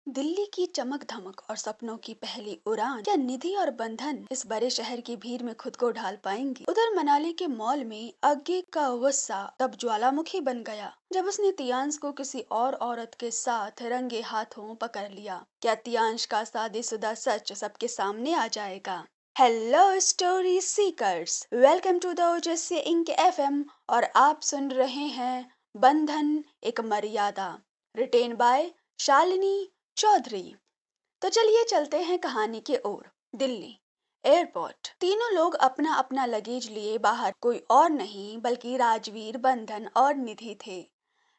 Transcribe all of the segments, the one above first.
दिल्ली की चमक धमक और सपनों की पहली उड़ान, क्या निधि और बंधन इस बड़े शहर की भीड़ में खुद को ढाल पाएंगी? उधर मनाली के मॉल में अज्ञे का गुस्सा तब ज्वालामुखी बन गया जब उसने तियांश को किसी और औरत के साथ रंगे हाथों पकड़ लिया। क्या तियांश का शादीशुदा सच सबके सामने आ जाएगा? Hello story seekers, welcome to the ओजेसे इंक एफएम और आप सुन रहे हैं बंधन एक मर्यादा, रिटेन बाय शालिनी चौधरी। तो चलिए चलते हैं कहानी की ओर। दिल्ली एयरपोर्ट। तीनों लोग अपना अपना लगेज लिए बाहर, कोई और नहीं बल्कि राजवीर, बंधन और निधि थे।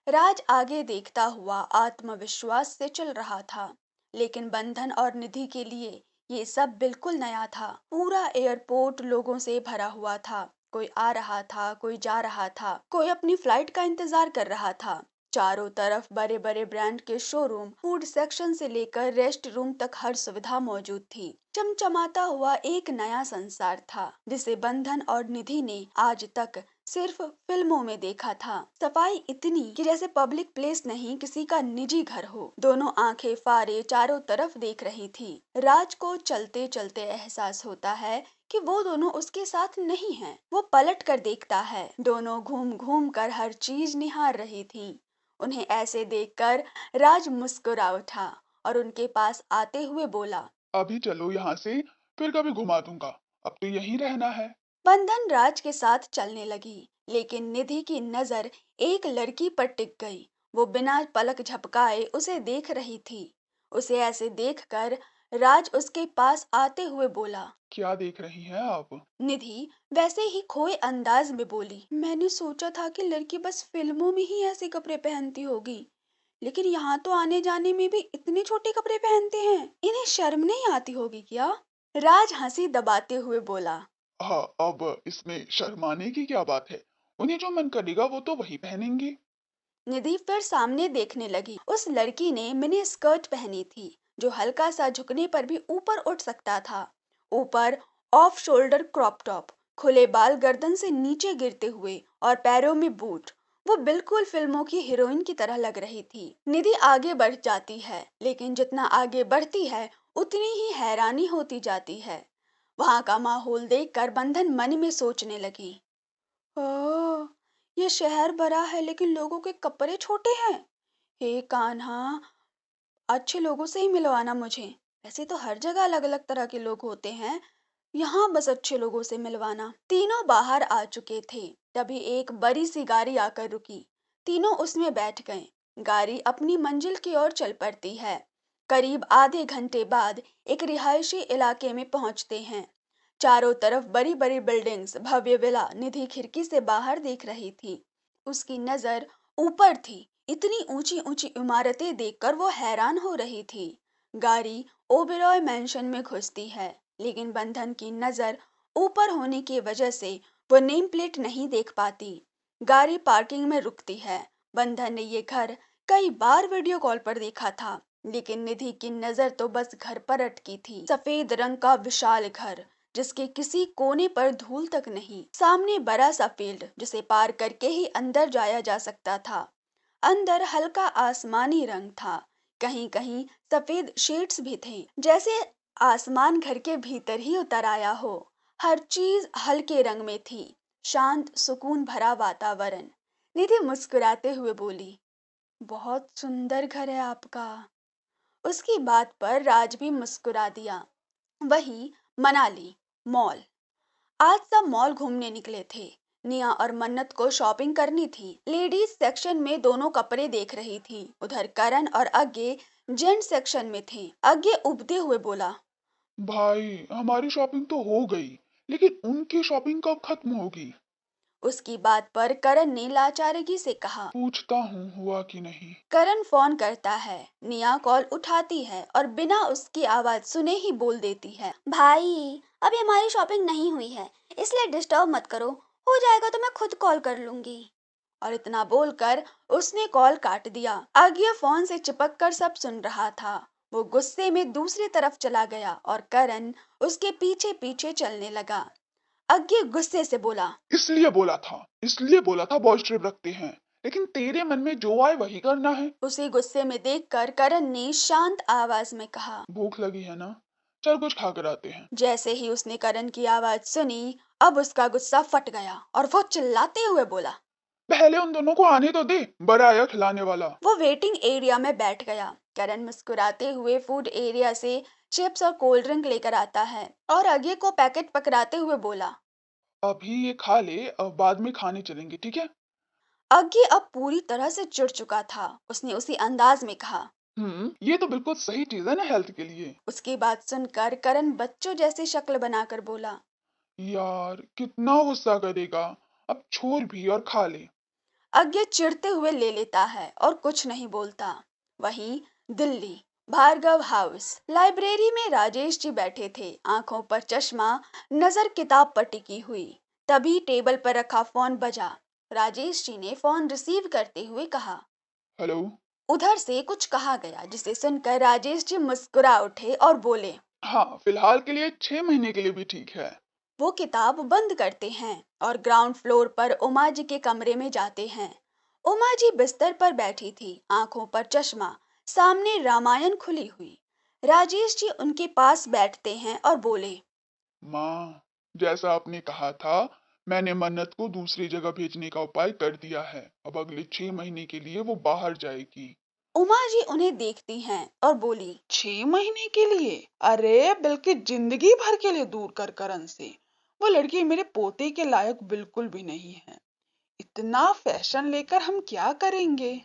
राज आगे देखता हुआ आत्मविश्वास से चल रहा था, लेकिन बंधन और निधि के लिए ये सब बिल्कुल नया था। पूरा एयरपोर्ट लोगों से भरा हुआ था। कोई आ रहा था, कोई जा रहा था, कोई अपनी फ्लाइट का इंतजार कर रहा था। चारों तरफ बड़े बड़े ब्रांड के शोरूम, फूड सेक्शन से लेकर रेस्ट रूम तक हर सुविधा मौजूद थी। चमचमाता हुआ एक नया संसार था जिसे बंधन और निधि ने आज तक सिर्फ फिल्मों में देखा था। सफाई इतनी कि जैसे पब्लिक प्लेस नहीं, किसी का निजी घर हो। दोनों आंखें फाड़े चारों तरफ देख रही थी। राज को चलते चलते एहसास होता है कि वो दोनों उसके साथ नहीं हैं। वो पलट कर देखता है, दोनों घूम घूम कर हर चीज निहार रही थी। उन्हें ऐसे देखकर राज मुस्कुरा उठा और उनके पास आते हुए बोला, अभी चलो यहाँ से, फिर कभी घुमा दूंगा। अब तो यहीं रहना है। बंधन राज के साथ चलने लगी, लेकिन निधि की नजर एक लड़की पर टिक गई। वो बिना पलक झपकाए उसे देख रही थी। उसे ऐसे देखकर राज उसके पास आते हुए बोला। क्या देख रही हैं आप? निधि वैसे ही खोए अंदाज में बोली, मैंने सोचा था कि लड़की बस फिल्मों में ही ऐसे कपड़े पहनती होगी, लेकिन यहाँ तो आने जाने में भी इतने छोटे कपड़े पहनते हैं। इन्हें शर्म नहीं आती होगी क्या? राज हंसी दबाते हुए बोला। हाँ, अब इसमें शर्माने की क्या बात है? उन्हें जो मन करेगा वो तो वही पहनेंगी। निधि फिर सामने देखने लगी। उस लड़की ने मिनी स्कर्ट पहनी थी जो हल्का सा झुकने पर भी ऊपर उठ सकता था। ऊपर ऑफ शोल्डर क्रॉप टॉप, खुले बाल गर्दन से नीचे गिरते हुए और पैरों में बूट। वो बिल्कुल फिल्मों की हीरोइन की तरह लग रही थी। निधि आगे बढ़ जाती है, लेकिन जितना आगे बढ़ती है उतनी ही हैरानी होती जाती है। वहां का माहौल देखकर बंधन मन में सोचने लगी, ओह, ये शहर बड़ा है लेकिन लोगों के कपड़े छोटे हैं। हे कान्हा, अच्छे लोगों से ही मिलवाना मुझे। वैसे तो हर जगह अलग अलग तरह के लोग होते हैं, यहाँ बस अच्छे लोगों से मिलवाना। तीनों बाहर आ चुके थे, तभी एक बड़ी सी गाड़ी आकर रुकी। तीनों उसमें बैठ गए। गाड़ी अपनी मंजिल की ओर चल पड़ती है। करीब आधे घंटे बाद एक रिहायशी इलाके में पहुंचते हैं। चारों तरफ बड़ी बड़ी बिल्डिंग्स, भव्य विला। निधि खिड़की से बाहर देख रही थी। उसकी नजर ऊपर थी। इतनी ऊंची ऊंची इमारतें देखकर वो हैरान हो रही थी। गाड़ी ओबेरॉय मैंशन में घुसती है, लेकिन बंधन की नजर ऊपर होने की वजह से वो नेम प्लेट नहीं देख पाती। गाड़ी पार्किंग में रुकती है। बंधन ने ये घर कई बार वीडियो कॉल पर देखा था, लेकिन निधि की नजर तो बस घर पर अटकी थी। सफेद रंग का विशाल घर जिसके किसी कोने पर धूल तक नहीं। सामने बड़ा सा फील्ड जिसे पार करके ही अंदर जाया जा सकता था। अंदर हल्का आसमानी रंग था, कहीं कहीं सफेद शेड्स भी थे, जैसे आसमान घर के भीतर ही उतर आया हो। हर चीज हल्के रंग में थी। शांत सुकून भरा वातावरण। निधि मुस्कुराते हुए बोली, बहुत सुंदर घर है आपका। उसकी बात पर राज भी मुस्कुरा दिया। वही मनाली मॉल। आज सब मॉल घूमने निकले थे। निया और मन्नत को शॉपिंग करनी थी। लेडीज सेक्शन में दोनों कपड़े देख रही थी। उधर करण और अज्ञे जेंट्स सेक्शन में थे। अज्ञे उबते हुए बोला, भाई, हमारी शॉपिंग तो हो गई, लेकिन उनकी शॉपिंग कब खत्म होगी? उसकी बात पर करण ने लाचारगी से कहा। पूछता हूँ, हुआ कि नहीं? करण फोन करता है। निया कॉल उठाती है और बिना उसकी आवाज सुने ही बोल देती है, भाई अभी हमारी शॉपिंग नहीं हुई है, इसलिए डिस्टर्ब मत करो। हो जाएगा तो मैं खुद कॉल कर लूंगी। और इतना बोलकर उसने कॉल काट दिया। आज्ञा फोन से चिपक कर सब सुन रहा था। वो गुस्से में दूसरी तरफ चला गया और करण उसके पीछे पीछे चलने लगा। आज्ञा गुस्से से बोला, इसलिए बोला था बॉयज ट्रिप रखते हैं। लेकिन तेरे मन में जो आए वही करना है। उसे गुस्से में देखकर करण ने शांत आवाज में कहा। भूख लगी है ना? चल कुछ खाकर आते हैं। जैसे ही उसने करण की आवाज सुनी, अब उसका गुस्सा फट गया और वो चिल्लाते हुए बोला। पहले उन दोनों को आने तो दे, बड़ा आया खिलाने वाला। वो वेटिंग एरिया में बैठ गया। करण मुस्कुराते हुए फूड एरिया से चिप्स और कोल्ड ड्रिंक लेकर आता है और अगे को पैकेट पकड़ाते हुए बोला। अभी ये खा ले, अब बाद में खाने चलेंगे, ठीक है? अगे अब पूरी तरह से चिढ़ चुका था। उसने उसी अंदाज में कहा। ये तो बिल्कुल सही चीज है ना हेल्थ के लिए। उसकी बात सुनकर करण बच्चों जैसी शक्ल बनाकर बोला। यार कितना गुस्सा करेगा, अब छोड़ भी और खा ले। अज्ञे चिढ़ते हुए ले लेता है और कुछ नहीं बोलता। वहीं दिल्ली, भार्गव हाउस लाइब्रेरी में राजेश जी बैठे थे, आंखों पर चश्मा, नजर किताब पर टिकी हुई। तभी टेबल पर रखा फोन बजा। राजेश जी ने फोन रिसीव करते हुए कहा। हेलो। उधर से कुछ कहा गया, जिसे सुनकर राजेश जी मुस्कुरा उठे और बोले। हाँ, फिलहाल के लिए 6 महीने के लिए भी ठीक है। वो किताब बंद करते हैं और ग्राउंड फ्लोर पर उमा जी के कमरे में जाते हैं। उमा जी बिस्तर पर बैठी थी, आंखों पर चश्मा, सामने रामायण खुली हुई। राजेश जी उनके पास बैठते हैं और बोले। माँ, जैसा आपने कहा था, मैंने मन्नत को दूसरी जगह भेजने का उपाय कर दिया है। अब अगले 6 महीने के लिए वो बाहर जाएगी। उमा जी उन्हें देखती हैं और बोली। 6 महीने के लिए? अरे बल्कि जिंदगी भर के लिए दूर कर करण से। वो लड़की मेरे पोते के लायक बिल्कुल भी नहीं है। इतना फैशन लेकर हम क्या करेंगे?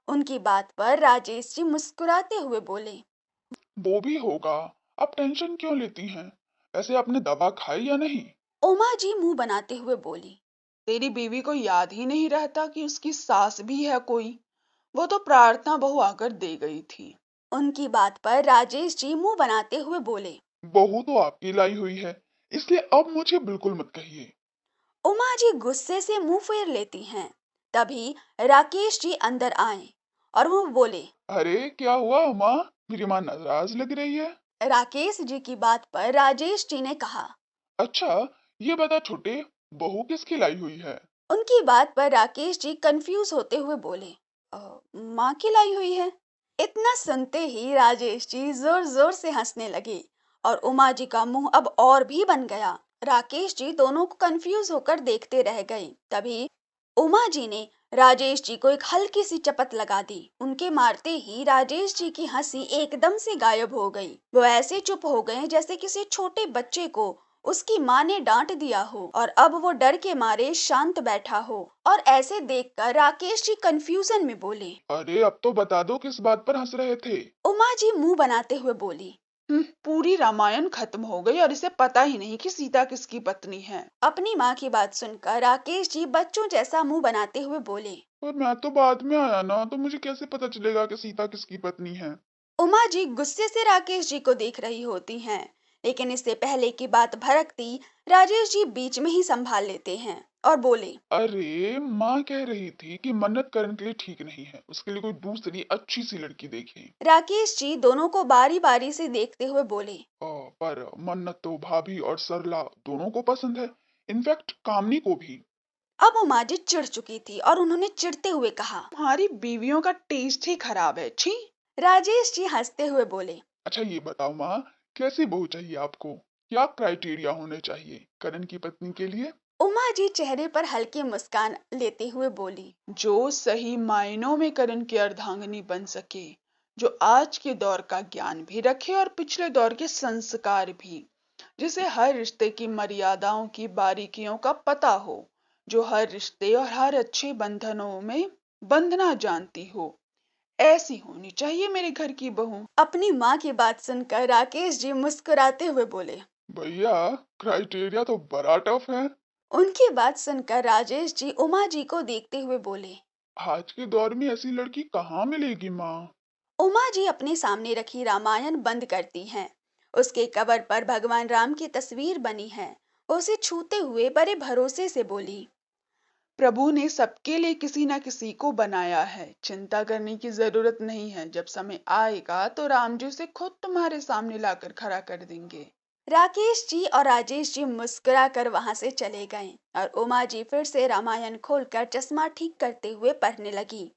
उनकी बात पर राजेश जी मुस्कुराते हुए बोले। वो भी होगा। आप टेंशन क्यों लेती हैं? वैसे आपने दवा खाई या नहीं? उमा जी मुंह बनाते हुए बोली। तेरी बीवी को याद ही नहीं रहता कि उसकी सास भी है कोई। वो तो प्रार्थना बहू आकर दे गई थी। उनकी बात पर राजेश जी मुंह बनाते हुए बोले। बहू तो आपकी लाई हुई है, इसलिए अब मुझे बिल्कुल मत कहिए। उमा जी गुस्से से मुंह फेर लेती हैं। तभी राकेश जी अंदर आए और वो बोले। अरे क्या हुआ माँ? मेरी माँ नाराज लग रही है। राकेश जी की बात पर राजेश जी ने कहा। अच्छा, ये बता छोटे, बहू किसकी लाई हुई है? उनकी बात पर राकेश जी कंफ्यूज होते हुए बोले। "अ, माँ की लाई हुई है।" इतना सुनते ही राजेश जी जोर जोर से हंसने लगे और उमा जी का मुंह अब और भी बन गया। राकेश जी दोनों को कंफ्यूज होकर देखते रह गए। तभी उमा जी ने राजेश जी को एक हल्की सी चपत लगा दी। उनके मारते ही राजेश जी की हंसी एकदम से गायब हो गई। वो ऐसे चुप हो गए जैसे किसी छोटे बच्चे को उसकी माँ ने डांट दिया हो और अब वो डर के मारे शांत बैठा हो। और ऐसे देखकर राकेश जी कंफ्यूजन में बोले। अरे अब तो बता दो किस बात पर हंस रहे थे। उमा जी मुंह बनाते हुए बोली। पूरी रामायण खत्म हो गई और इसे पता ही नहीं कि सीता किसकी पत्नी है। अपनी माँ की बात सुनकर राकेश जी बच्चों जैसा मुंह बनाते हुए बोले। पर मैं तो बाद में आया ना, तो मुझे कैसे पता चलेगा कि सीता किसकी पत्नी है? उमा जी गुस्से से राकेश जी को देख रही होती हैं, लेकिन इससे पहले की बात भड़कती राजेश जी बीच में ही संभाल लेते हैं और बोले। अरे माँ कह रही थी कि मन्नत करने के लिए ठीक नहीं है, उसके लिए कोई दूसरी अच्छी सी लड़की देखें। राकेश जी दोनों को बारी बारी से देखते हुए बोले। पर मन्नत तो भाभी और सरला दोनों को पसंद है, इनफैक्ट कामनी को भी। अब उमा जी चिढ़ चुकी थी और उन्होंने चिढ़ते हुए कहा। तुम्हारी बीवियों का टेस्ट ही खराब है, छी। राजेश जी हंसते हुए बोले। अच्छा ये बताओ माँ, कैसी बहू चाहिए आपको? क्या क्राइटेरिया होने चाहिए करण की पत्नी के लिए? उमा जी चेहरे पर हल्की मुस्कान लेते हुए बोली। जो सही मायनों में करण की अर्धांगिनी बन सके, जो आज के दौर का ज्ञान भी रखे और पिछले दौर के संस्कार भी, जिसे हर रिश्ते की मर्यादाओं की बारीकियों का पता हो, जो हर रिश्ते और हर अच्छे बंधनों में बंधना जानती हो। ऐसी होनी चाहिए मेरे घर की बहू। अपनी माँ की बात सुनकर राकेश जी मुस्कुराते हुए बोले। भैया, क्राइटेरिया तो बड़ा टफ है। उनकी बात सुनकर राजेश जी उमा जी को देखते हुए बोले। आज के दौर में ऐसी लड़की कहाँ मिलेगी माँ? उमा जी अपने सामने रखी रामायण बंद करती हैं। उसके कवर पर भगवान राम की तस्वीर बनी है। उसे छूते हुए बड़े भरोसे से बोली। प्रभु ने सबके लिए किसी न किसी को बनाया है, चिंता करने की जरूरत नहीं है। जब समय आएगा तो राम जी उसे खुद तुम्हारे सामने लाकर खड़ा कर देंगे। राकेश जी और राजेश जी मुस्कुरा कर वहां से चले गए और उमा जी फिर से रामायण खोलकर चश्मा ठीक करते हुए पढ़ने लगी।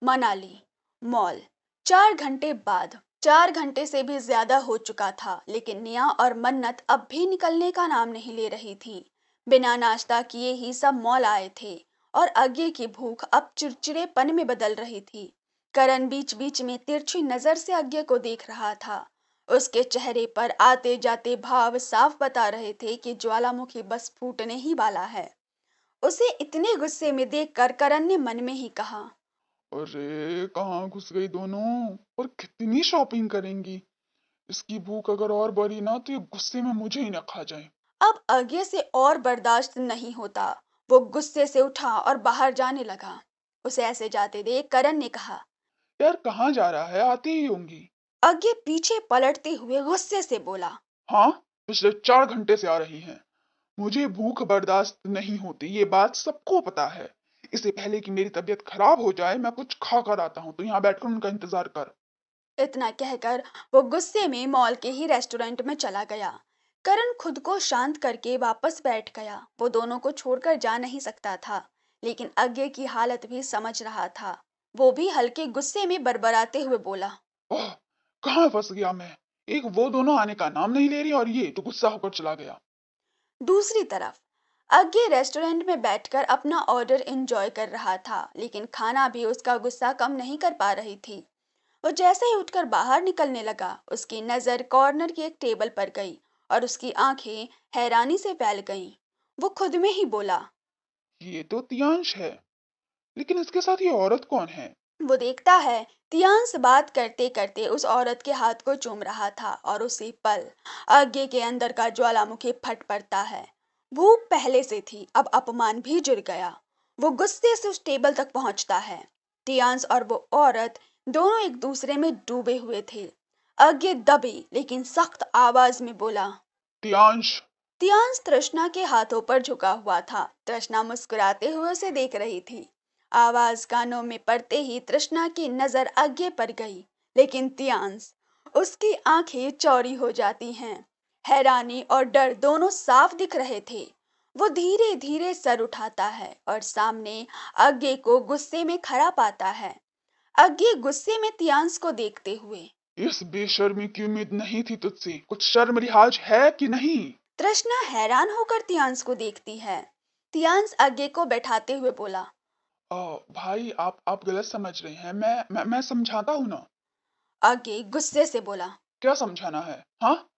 मनाली मॉल 4 घंटे बाद। 4 घंटे से भी ज्यादा हो चुका था, लेकिन निया और मन्नत अब भी निकलने का नाम नहीं ले रही थी। बिना नाश्ता किए ही सब मॉल आए थे और अज्ञे की भूख अब चिड़चिड़ेपन में बदल रही थी। करण बीच बीच में तिरछी नजर से अज्ञे को देख रहा था। उसके चेहरे पर आते जाते भाव साफ बता रहे थे कि ज्वालामुखी बस फूटने ही वाला है। उसे इतने गुस्से में देखकर करण ने मन में ही कहा, अरे कहाँ घुस गई दोनों, और कितनी शॉपिंग करेंगी। इसकी भूख अगर और बढ़ी ना तो ये गुस्से में मुझे ही न खा जाए। अब आगे से और बर्दाश्त नहीं होता। वो गुस्से से उठा और बाहर जाने लगा। उसे ऐसे जाते देख करण ने कहा। यार कहाँ जा रहा है, आती ही होंगी। आगे पीछे पलटते हुए गुस्से से बोला। हाँ, पिछले 4 घंटे से आ रही हैं। मुझे भूख बर्दाश्त नहीं होती, ये बात सबको पता है। इससे पहले कि मेरी तबीयत खराब हो जाए मैं कुछ खा कर आता हूँ, तो यहाँ बैठकर उनका इंतजार कर। इतना कहकर वो गुस्से में मॉल के ही रेस्टोरेंट में चला गया। करण खुद को शांत करके वापस बैठ गया। वो दोनों को छोड़कर जा नहीं सकता था, लेकिन आगे की हालत भी समझ रहा था। वो भी हल्के गुस्से में बड़बड़ाते हुए बोला। ओह, कहाँ फंस गया मैं। एक वो दोनों आने का नाम नहीं ले रही और ये तो गुस्सा होकर चला गया। दूसरी तरफ आगे रेस्टोरेंट में बैठकर अपना ऑर्डर एंजॉय कर रहा था, लेकिन खाना भी उसका गुस्सा कम नहीं कर पा रही थी। वो जैसे ही उठकर बाहर निकलने लगा, उसकी नजर कॉर्नर की एक टेबल पर गई और उसकी आंखें हैरानी से फैल गईं। वो खुद में ही बोला। ये तो तियांश है, लेकिन इसके साथ ये औरत कौन है। वो देखता है तियांश बात करते करते उस औरत के हाथ को चूम रहा था और उसी पल आगे के अंदर का ज्वालामुखी फट पड़ता है। भूख पहले से थी, अब अपमान भी जुड़ गया। वो गुस्से से उस टेबल तक पहुंचता है। तियांश और वो औरत दोनों एक दूसरे में डूबे हुए थे। आगे दबी लेकिन सख्त आवाज में बोला। तियांश। तियांश तृष्णा के हाथों पर झुका हुआ था। तृष्णा मुस्कुराते हुए उसे देख रही थी। आवाज कानों में पड़ते ही तृष्णा की नजर आगे पर गई, लेकिन तियांश, उसकी आंखें चौड़ी हो जाती हैं। हैरानी और डर दोनों साफ दिख रहे थे। वो धीरे धीरे सर उठाता है और सामने आगे को गुस्से में खड़ा पाता है। आगे गुस्से में तियांश को देखते हुए। इस बेशर्मी की उम्मीद नहीं थी तुझसे, कुछ शर्म लिहाज है कि नहीं। तृष्णा हैरान होकर तियांश को देखती है। तियांश आगे को बैठाते हुए बोला। भाई आप गलत समझ रहे हैं, मैं समझाता हूँ ना। आगे गुस्से से बोला। क्या समझाना है, हाँ।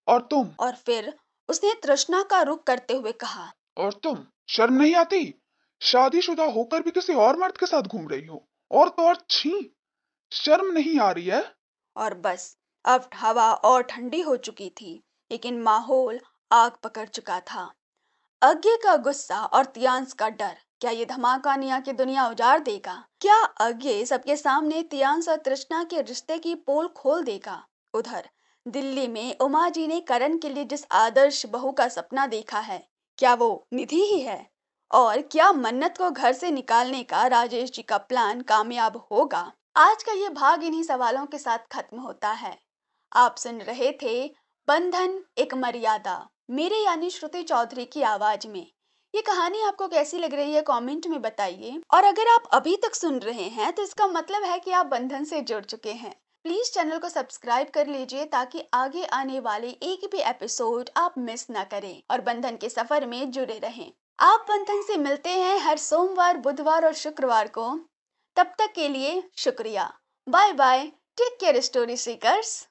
और तुम। और फिर उसने तृष्णा का रुख करते हुए कहा। और तुम, शर्म नहीं आती। शादीशुदा होकर भी किसी और मर्द के साथ घूम रही हो। और तो और छी, शर्म नहीं आ रही है। और बस अब हवा और ठंडी हो चुकी थी, लेकिन माहौल आग पकड़ चुका था। आगे का गुस्सा और तियांश का डर। क्या ये धमाका निया की दुनिया उजाड़ देगा? क्या आगे सबके सामने तियांश और तृष्णा के रिश्ते की पोल खोल देगा? उधर दिल्ली में उमा जी ने करण के लिए जिस आदर्श बहू का सपना देखा है, क्या वो निधि ही है? और क्या मन्नत को घर से निकालने का राजेश जी का प्लान कामयाब होगा? आज का ये भाग इन्हीं सवालों के साथ खत्म होता है। आप सुन रहे थे बंधन एक मर्यादा, मेरे यानी श्रुति चौधरी की आवाज में। ये कहानी आपको कैसी लग रही है कमेंट में बताइए। और अगर आप अभी तक सुन रहे हैं तो इसका मतलब है कि आप बंधन से जुड़ चुके हैं। प्लीज चैनल को सब्सक्राइब कर लीजिए ताकि आगे आने वाले एक भी एपिसोड आप मिस ना करें और बंधन के सफर में जुड़े रहें। आप बंधन से मिलते हैं हर सोमवार, बुधवार और शुक्रवार को। तब तक के लिए शुक्रिया। Bye bye. Take care story seekers.